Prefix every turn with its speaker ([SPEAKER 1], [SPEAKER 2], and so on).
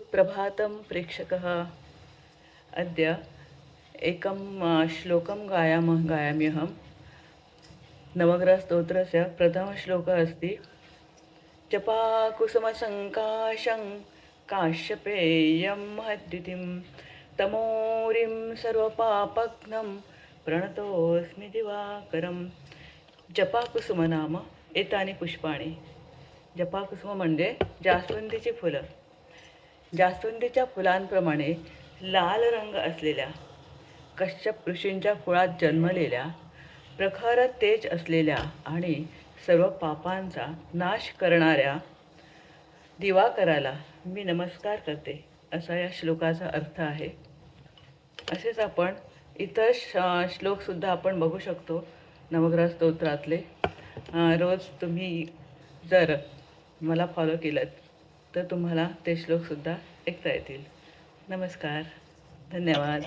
[SPEAKER 1] सुप्रभातं प्रेक्षकः। अद्य एकं श्लोकं गायाम्यहं। नवग्रहस्तोत्रस्य प्रथमश्लोकः अस्ति। जपाकुसुमसङ्काशं काश्यपेयं महद्युतिं तमोरिं सर्वपापघ्नं प्रणतोऽस्मि दिवाकरं। जपाकुसुम नाम एतानि पुष्पाणि। जपाकुसुम म्हणजे जास्वंदीची फुलं। जास्वंदीच्या फुलांप्रमाणे लाल रंग असलेल्या, कश्यप ऋषींच्या कुळात जन्मलेल्या, प्रखर तेज असलेल्या आणि सर्व पापांचा नाश करणाऱ्या दिवाकराला मी नमस्कार करते, असा या श्लोकाचा अर्थ आहे. असेच आपण इतर श्लोकसुद्धा आपण बघू शकतो नवग्रह स्तोत्रातले. रोज तुम्ही जर मला फॉलो केलं तर तुम्हाला ते श्लोकसुद्धा ऐकता येतील. नमस्कार, धन्यवाद.